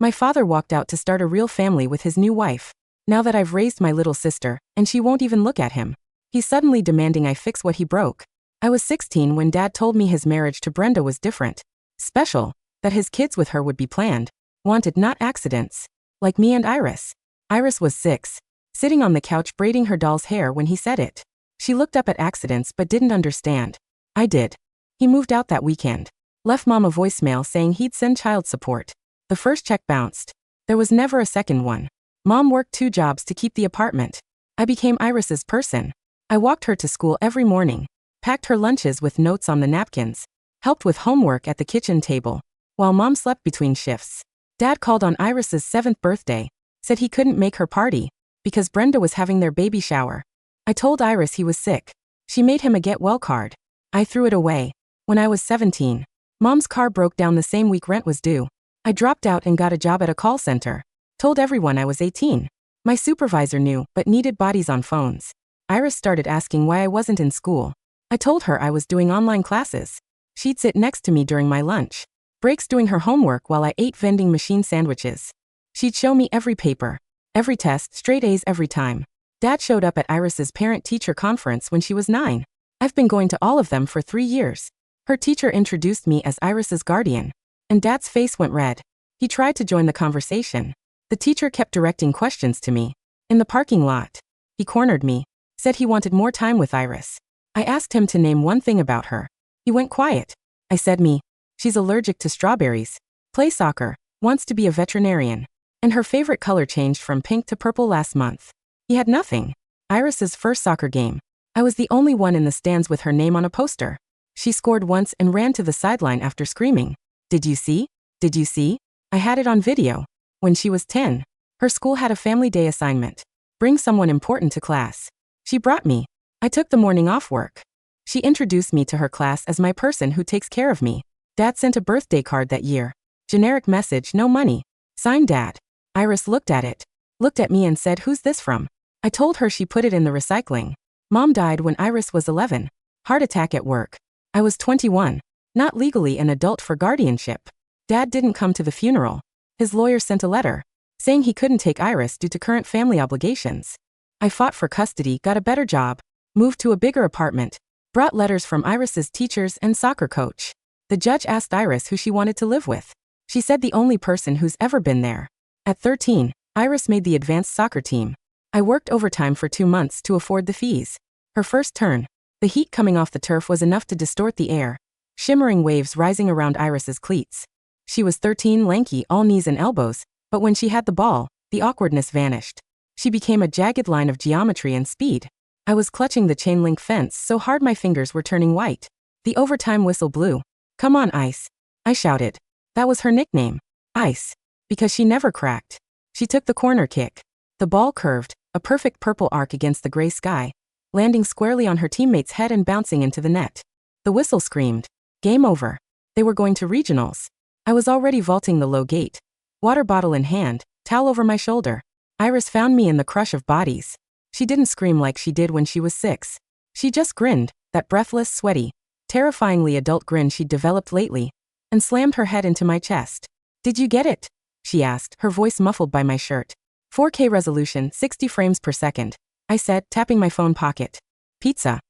My father walked out to start a real family with his new wife. Now that I've raised my little sister, and she won't even look at him. He's suddenly demanding I fix what he broke. I was 16 when Dad told me his marriage to Brenda was different. Special. That his kids with her would be planned. Wanted, not accidents. Like me and Iris. Iris was 6. Sitting on the couch braiding her doll's hair when he said it. She looked up at accidents but didn't understand. I did. He moved out that weekend. Left Mom a voicemail saying he'd send child support. The first check bounced. There was never a second one. Mom worked 2 jobs to keep the apartment. I became Iris's person. I walked her to school every morning. Packed her lunches with notes on the napkins. Helped with homework at the kitchen table. While Mom slept between shifts. Dad called on Iris's 7th birthday. Said he couldn't make her party. Because Brenda was having their baby shower. I told Iris he was sick. She made him a get well card. I threw it away. When I was 17. Mom's car broke down the same week rent was due. I dropped out and got a job at a call center. Told everyone I was 18. My supervisor knew, but needed bodies on phones. Iris started asking why I wasn't in school. I told her I was doing online classes. She'd sit next to me during my lunch breaks doing her homework while I ate vending machine sandwiches. She'd show me every paper, every test, straight A's every time. Dad showed up at Iris's parent-teacher conference when she was 9. I've been going to all of them for 3 years. Her teacher introduced me as Iris's guardian. And Dad's face went red. He tried to join the conversation. The teacher kept directing questions to me. In the parking lot. He cornered me. Said he wanted more time with Iris. I asked him to name one thing about her. He went quiet. I said me. She's allergic to strawberries. Play soccer. Wants to be a veterinarian. And her favorite color changed from pink to purple last month. He had nothing. Iris's first soccer game. I was the only one in the stands with her name on a poster. She scored once and ran to the sideline after screaming. Did you see? Did you see? I had it on video. When she was 10. Her school had a family day assignment. Bring someone important to class. She brought me. I took the morning off work. She introduced me to her class as my person who takes care of me. Dad sent a birthday card that year. Generic message, no money. Signed Dad. Iris looked at it. Looked at me and said, who's this from? I told her she put it in the recycling. Mom died when Iris was 11. Heart attack at work. I was 21. Not legally an adult for guardianship. Dad didn't come to the funeral. His lawyer sent a letter. Saying he couldn't take Iris due to current family obligations. I fought for custody, got a better job. Moved to a bigger apartment. Brought letters from Iris's teachers and soccer coach. The judge asked Iris who she wanted to live with. She said the only person who's ever been there. At 13, Iris made the advanced soccer team. I worked overtime for 2 months to afford the fees. Her first turn. The heat coming off the turf was enough to distort the air. Shimmering waves rising around Iris's cleats. She was 13, lanky, all knees and elbows, but when she had the ball, the awkwardness vanished. She became a jagged line of geometry and speed. I was clutching the chain link fence so hard my fingers were turning white. The overtime whistle blew. Come on, Ice. I shouted. That was her nickname. Ice. Because she never cracked. She took the corner kick. The ball curved, a perfect purple arc against the gray sky, landing squarely on her teammate's head and bouncing into the net. The whistle screamed. Game over. They were going to regionals. I was already vaulting the low gate. Water bottle in hand, towel over my shoulder. Iris found me in the crush of bodies. She didn't scream like she did when she was 6. She just grinned, that breathless, sweaty, terrifyingly adult grin she'd developed lately, and slammed her head into my chest. Did you get it? She asked, her voice muffled by my shirt. 4K resolution, 60 frames per second. I said, tapping my phone pocket. Pizza.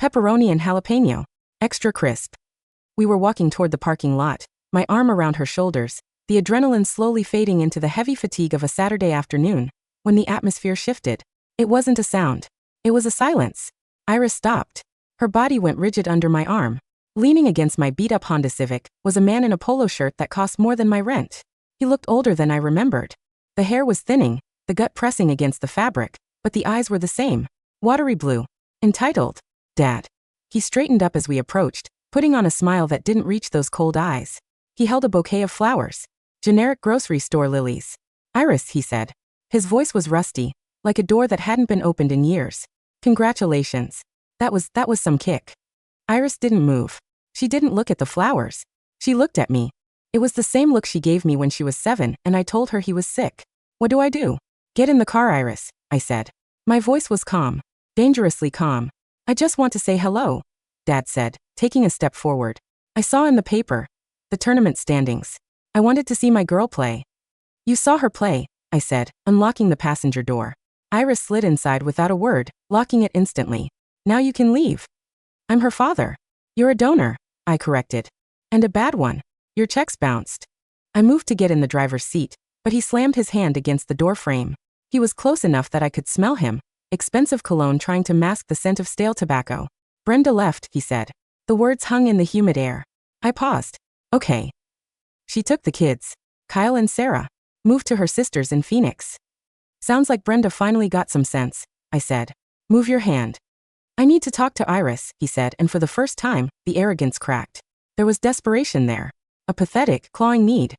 Pepperoni and jalapeno. Extra crisp. We were walking toward the parking lot, my arm around her shoulders, the adrenaline slowly fading into the heavy fatigue of a Saturday afternoon, when the atmosphere shifted. It wasn't a sound. It was a silence. Iris stopped. Her body went rigid under my arm. Leaning against my beat-up Honda Civic was a man in a polo shirt that cost more than my rent. He looked older than I remembered. The hair was thinning, the gut pressing against the fabric, but the eyes were the same. Watery blue. Entitled. Dad. He straightened up as we approached, putting on a smile that didn't reach those cold eyes. He held a bouquet of flowers. Generic grocery store lilies. Iris, he said. His voice was rusty, like a door that hadn't been opened in years. Congratulations. That was some kick. Iris didn't move. She didn't look at the flowers. She looked at me. It was the same look she gave me when she was 7, and I told her he was sick. What do I do? Get in the car, Iris, I said. My voice was calm. Dangerously calm. I just want to say hello, Dad said, taking a step forward. I saw in the paper. The tournament standings. I wanted to see my girl play. You saw her play, I said, unlocking the passenger door. Iris slid inside without a word, locking it instantly. Now you can leave. I'm her father. You're a donor, I corrected. And a bad one. Your checks bounced. I moved to get in the driver's seat, but he slammed his hand against the door frame. He was close enough that I could smell him, expensive cologne trying to mask the scent of stale tobacco. Brenda left, he said. The words hung in the humid air. I paused. Okay. She took the kids, Kyle and Sarah, moved to her sister's in Phoenix. Sounds like Brenda finally got some sense, I said. Move your hand. I need to talk to Iris, he said, and for the first time, the arrogance cracked. There was desperation there. A pathetic, clawing need.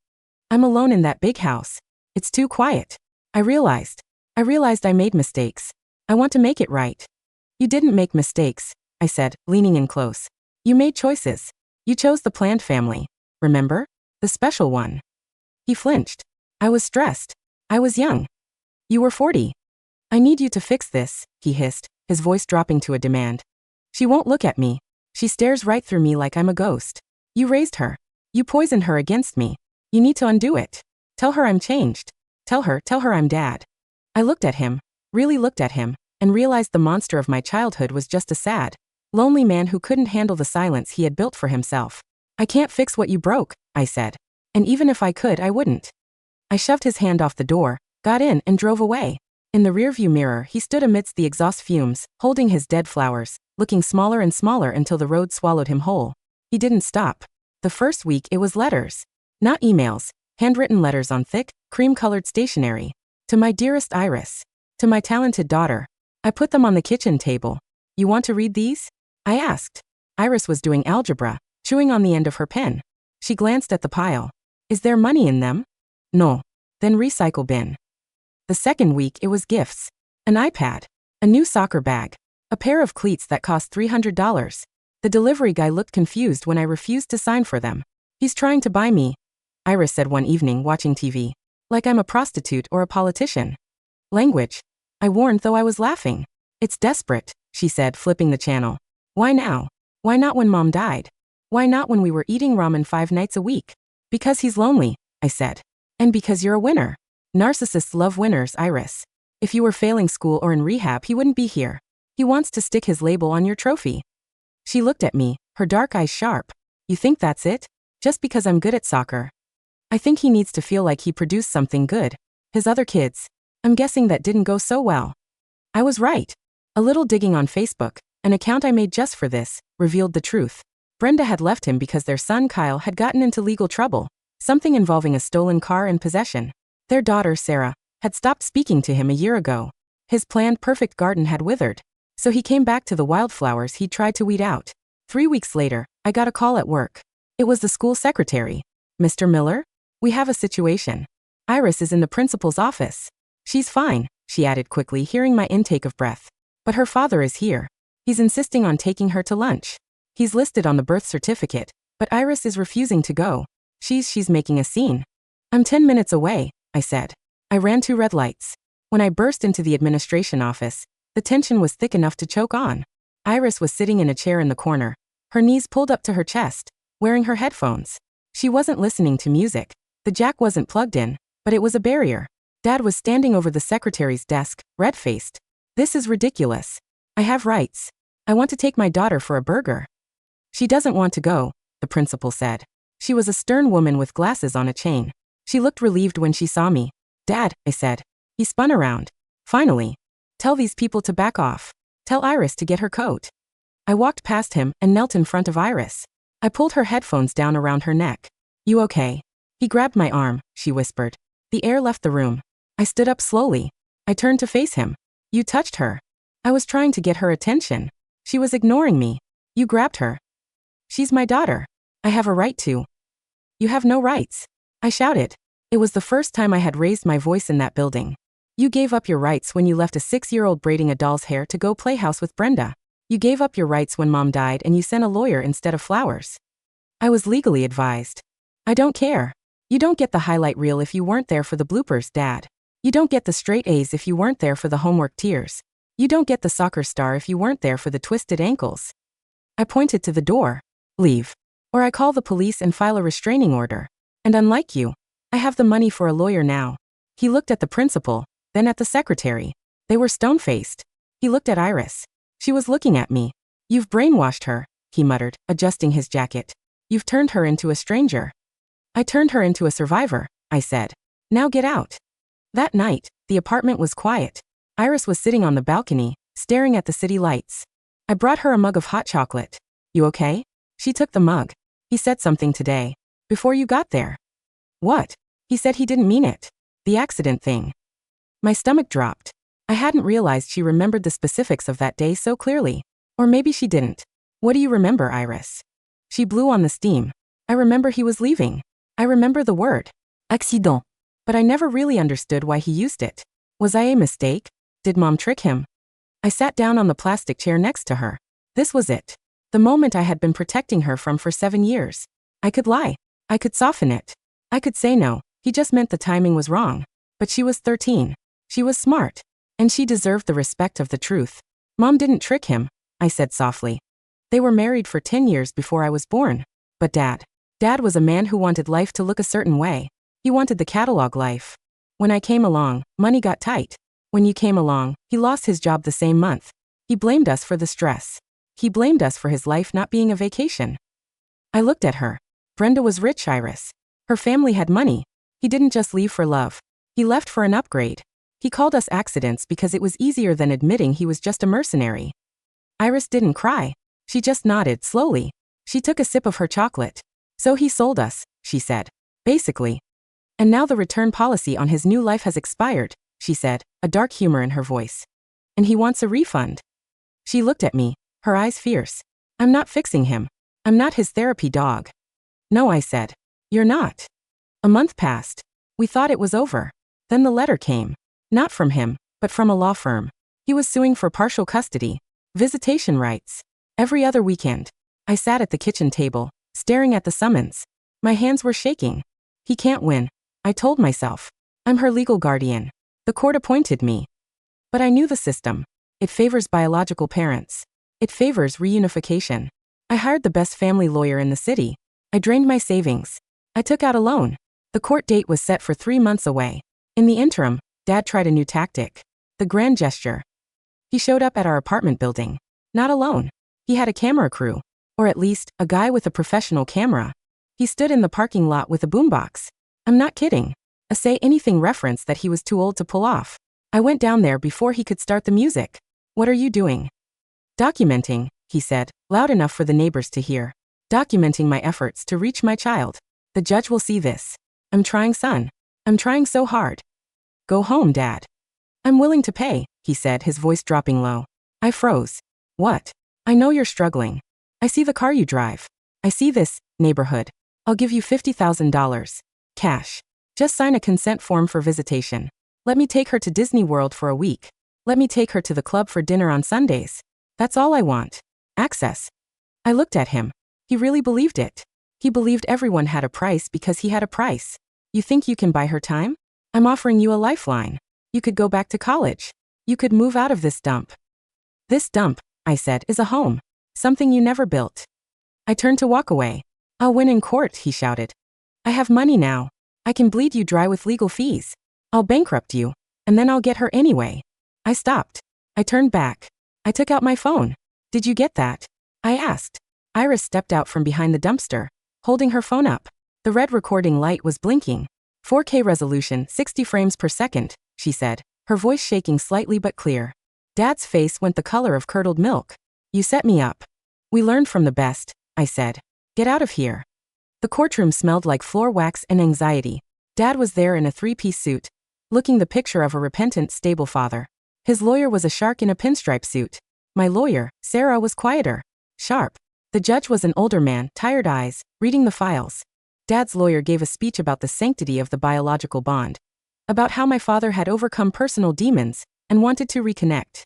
I'm alone in that big house. It's too quiet. I realized I made mistakes. I want to make it right. You didn't make mistakes, I said, leaning in close. You made choices. You chose the planned family. Remember? The special one. He flinched. I was stressed. I was young. You were 40. I need you to fix this, he hissed, his voice dropping to a demand. She won't look at me. She stares right through me like I'm a ghost. You raised her. You poisoned her against me. You need to undo it. Tell her I'm changed. Tell her I'm dad. I looked at him, really looked at him, and realized the monster of my childhood was just a sad, lonely man who couldn't handle the silence he had built for himself. I can't fix what you broke, I said. And even if I could, I wouldn't. I shoved his hand off the door, got in, and drove away. In the rearview mirror, he stood amidst the exhaust fumes, holding his dead flowers, looking smaller and smaller until the road swallowed him whole. He didn't stop. The first week, it was letters. Not emails, handwritten letters on thick, cream-colored stationery. To my dearest Iris. To my talented daughter. I put them on the kitchen table. You want to read these? I asked. Iris was doing algebra, chewing on the end of her pen. She glanced at the pile. Is there money in them? No. Then recycle bin. The second week, it was gifts. An iPad. A new soccer bag. A pair of cleats that cost $300. The delivery guy looked confused when I refused to sign for them. He's trying to buy me, Iris said one evening watching TV. Like I'm a prostitute or a politician. Language. I warned though I was laughing. It's desperate, she said, flipping the channel. Why now? Why not when Mom died? Why not when we were eating ramen 5 nights a week? Because he's lonely, I said. And because you're a winner. Narcissists love winners, Iris. If you were failing school or in rehab, he wouldn't be here. He wants to stick his label on your trophy. She looked at me, her dark eyes sharp. You think that's it? Just because I'm good at soccer? I think he needs to feel like he produced something good. His other kids. I'm guessing that didn't go so well. I was right. A little digging on Facebook, an account I made just for this, revealed the truth. Brenda had left him because their son Kyle had gotten into legal trouble, something involving a stolen car and possession. Their daughter, Sarah, had stopped speaking to him a year ago. His planned perfect garden had withered. So he came back to the wildflowers he'd tried to weed out. 3 weeks later, I got a call at work. It was the school secretary. Mr. Miller? We have a situation. Iris is in the principal's office. She's fine, she added quickly, hearing my intake of breath. But her father is here. He's insisting on taking her to lunch. He's listed on the birth certificate, but Iris is refusing to go. She's making a scene. I'm 10 minutes away, I said. I ran 2 red lights. When I burst into the administration office, the tension was thick enough to choke on. Iris was sitting in a chair in the corner, her knees pulled up to her chest, wearing her headphones. She wasn't listening to music. The jack wasn't plugged in, but it was a barrier. Dad was standing over the secretary's desk, red-faced. This is ridiculous. I have rights. I want to take my daughter for a burger. She doesn't want to go, the principal said. She was a stern woman with glasses on a chain. She looked relieved when she saw me. Dad, I said. He spun around. Finally. Tell these people to back off. Tell Iris to get her coat. I walked past him and knelt in front of Iris. I pulled her headphones down around her neck. You okay? He grabbed my arm, she whispered. The air left the room. I stood up slowly. I turned to face him. You touched her. I was trying to get her attention. She was ignoring me. You grabbed her. She's my daughter. I have a right to. You have no rights. I shouted. It was the first time I had raised my voice in that building. You gave up your rights when you left a 6-year-old braiding a doll's hair to go play house with Brenda. You gave up your rights when Mom died and you sent a lawyer instead of flowers. I was legally advised. I don't care. You don't get the highlight reel if you weren't there for the bloopers, Dad. You don't get the straight A's if you weren't there for the homework tears. You don't get the soccer star if you weren't there for the twisted ankles. I pointed to the door. Leave. Or I call the police and file a restraining order. And unlike you, I have the money for a lawyer now. He looked at the principal, then at the secretary. They were stone-faced. He looked at Iris. She was looking at me. You've brainwashed her, he muttered, adjusting his jacket. You've turned her into a stranger. I turned her into a survivor, I said. Now get out. That night, the apartment was quiet. Iris was sitting on the balcony, staring at the city lights. I brought her a mug of hot chocolate. You okay? She took the mug. He said something today. Before you got there. What? He said he didn't mean it. The accident thing. My stomach dropped. I hadn't realized she remembered the specifics of that day so clearly. Or maybe she didn't. What do you remember, Iris? She blew on the steam. I remember he was leaving. I remember the word. Accident. But I never really understood why he used it. Was I a mistake? Did Mom trick him? I sat down on the plastic chair next to her. This was it. The moment I had been protecting her from for 7 years. I could lie. I could soften it. I could say no, he just meant the timing was wrong. But she was 13. She was smart. And she deserved the respect of the truth. Mom didn't trick him, I said softly. They were married for 10 years before I was born. But Dad was a man who wanted life to look a certain way. He wanted the catalog life. When I came along, money got tight. When you came along, he lost his job the same month. He blamed us for the stress. He blamed us for his life not being a vacation. I looked at her. Brenda was rich, Iris. Her family had money. He didn't just leave for love. He left for an upgrade. He called us accidents because it was easier than admitting he was just a mercenary. Iris didn't cry. She just nodded slowly. She took a sip of her chocolate. So he sold us, she said. Basically. And now the return policy on his new life has expired, she said, a dark humor in her voice. And he wants a refund. She looked at me, her eyes fierce. I'm not fixing him. I'm not his therapy dog. No, I said. You're not. A month passed. We thought it was over. Then the letter came. Not from him, but from a law firm. He was suing for partial custody. Visitation rights. Every other weekend. I sat at the kitchen table, staring at the summons. My hands were shaking. He can't win, I told myself. I'm her legal guardian. The court appointed me. But I knew the system. It favors biological parents. It favors reunification. I hired the best family lawyer in the city. I drained my savings. I took out a loan. The court date was set for 3 months away. In the interim, Dad tried a new tactic. The grand gesture. He showed up at our apartment building. Not alone. He had a camera crew. Or at least, a guy with a professional camera. He stood in the parking lot with a boombox. I'm not kidding. A say anything reference that he was too old to pull off. I went down there before he could start the music. What are you doing? Documenting, he said, loud enough for the neighbors to hear. Documenting my efforts to reach my child. The judge will see this. I'm trying, son. I'm trying so hard. Go home, Dad. I'm willing to pay, he said, his voice dropping low. I froze. What? I know you're struggling. I see the car you drive. I see this neighborhood. I'll give you $50,000. Cash. Just sign a consent form for visitation. Let me take her to Disney World for a week. Let me take her to the club for dinner on Sundays. That's all I want. Access. I looked at him. He really believed it. He believed everyone had a price because he had a price. You think you can buy her time? I'm offering you a lifeline. You could go back to college. You could move out of this dump. This dump, I said, is a home. Something you never built. I turned to walk away. I'll win in court, he shouted. I have money now. I can bleed you dry with legal fees. I'll bankrupt you, and then I'll get her anyway. I stopped. I turned back. I took out my phone. Did you get that? I asked. Iris stepped out from behind the dumpster, holding her phone up. The red recording light was blinking. 4K resolution, 60 frames per second, she said, her voice shaking slightly but clear. Dad's face went the color of curdled milk. You set me up. We learned from the best, I said. Get out of here. The courtroom smelled like floor wax and anxiety. Dad was there in a 3-piece suit, looking the picture of a repentant, stable father. His lawyer was a shark in a pinstripe suit. My lawyer, Sarah, was quieter, sharp. The judge was an older man, tired eyes, reading the files. Dad's lawyer gave a speech about the sanctity of the biological bond, about how my father had overcome personal demons and wanted to reconnect.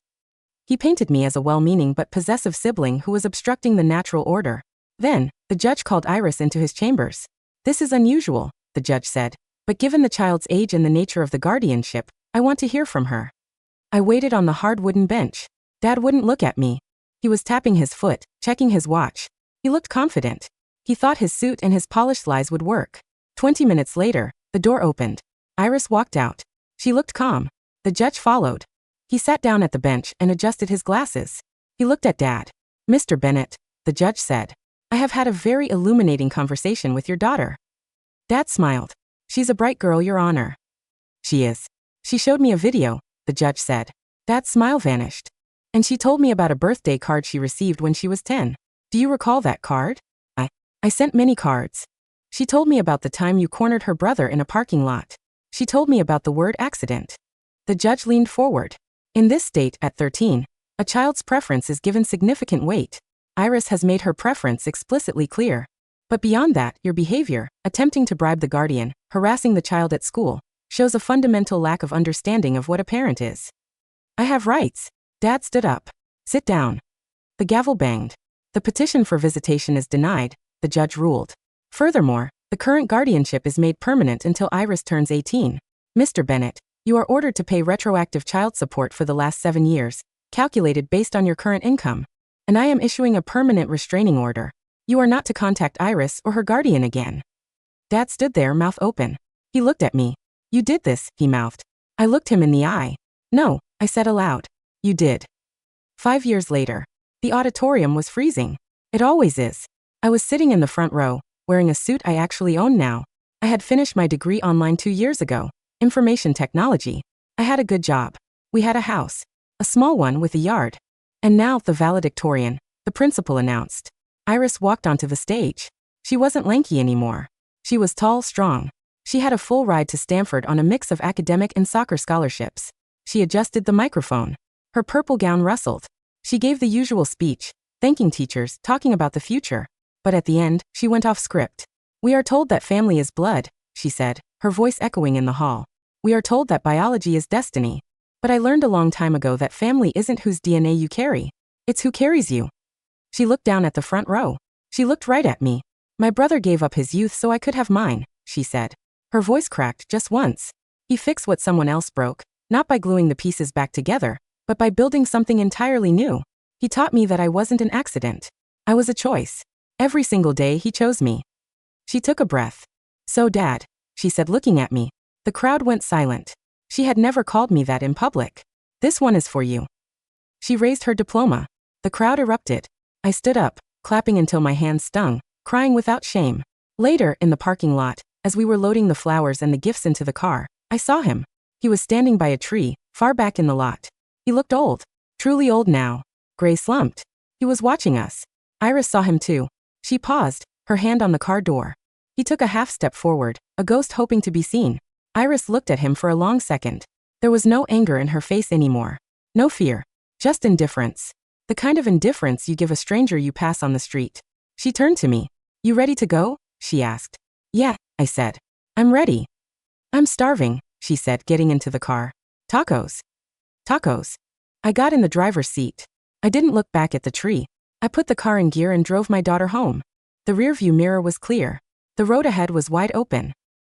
He painted me as a well-meaning but possessive sibling who was obstructing the natural order. Then, the judge called Iris into his chambers. This is unusual, the judge said, but given the child's age and the nature of the guardianship, I want to hear from her. I waited on the hard wooden bench. Dad wouldn't look at me. He was tapping his foot, checking his watch. He looked confident. He thought his suit and his polished lies would work. 20 minutes later, The door opened. Iris walked out. She looked calm. The judge followed. He sat down at the bench and adjusted his glasses. He looked at Dad. Mr. Bennett, the judge said, I have had a very illuminating conversation with your daughter. Dad smiled. She's a bright girl, Your Honor. She is. She showed me a video, the judge said. Dad's smile vanished. And she told me about a birthday card she received when she was 10. Do you recall that card? I sent many cards. She told me about the time you cornered her brother in a parking lot. She told me about the word accident. The judge leaned forward. In this state, at 13, a child's preference is given significant weight. Iris has made her preference explicitly clear. But beyond that, your behavior, attempting to bribe the guardian, harassing the child at school, shows a fundamental lack of understanding of what a parent is. I have rights. Dad stood up. Sit down. The gavel banged. The petition for visitation is denied, the judge ruled. Furthermore, the current guardianship is made permanent until Iris turns 18. Mr. Bennett, you are ordered to pay retroactive child support for the last 7 years, calculated based on your current income. And I am issuing a permanent restraining order. You are not to contact Iris or her guardian again. Dad stood there, mouth open. He looked at me. You did this, he mouthed. I looked him in the eye. No, I said aloud. You did. 5 years later. The auditorium was freezing. It always is. I was sitting in the front row, wearing a suit I actually own now. I had finished my degree online 2 years ago, information technology. I had a good job. We had a house. A small one with a yard. And now, the valedictorian, the principal announced. Iris walked onto the stage. She wasn't lanky anymore. She was tall, strong. She had a full ride to Stanford on a mix of academic and soccer scholarships. She adjusted the microphone. Her purple gown rustled. She gave the usual speech, thanking teachers, talking about the future. But at the end, she went off script. We are told that family is blood, she said, her voice echoing in the hall. We are told that biology is destiny. But I learned a long time ago that family isn't whose DNA you carry. It's who carries you. She looked down at the front row. She looked right at me. My brother gave up his youth so I could have mine, she said. Her voice cracked just once. He fixed what someone else broke, not by gluing the pieces back together, but by building something entirely new. He taught me that I wasn't an accident. I was a choice. Every single day he chose me. She took a breath. So Dad, she said, looking at me. The crowd went silent. She had never called me that in public. This one is for you. She raised her diploma. The crowd erupted. I stood up, clapping until my hands stung, crying without shame. Later, in the parking lot, as we were loading the flowers and the gifts into the car, I saw him. He was standing by a tree, far back in the lot. He looked old. Truly old now. Gray slumped. He was watching us. Iris saw him too. She paused, her hand on the car door. He took a half step forward, a ghost hoping to be seen. Iris looked at him for a long second. There was no anger in her face anymore. No fear. Just indifference. The kind of indifference you give a stranger you pass on the street. She turned to me. You ready to go? She asked. Yeah, I said. I'm ready. I'm starving, she said, getting into the car. Tacos. Tacos. I got in the driver's seat. I didn't look back at the tree. I put the car in gear and drove my daughter home. The rearview mirror was clear. The road ahead was wide open.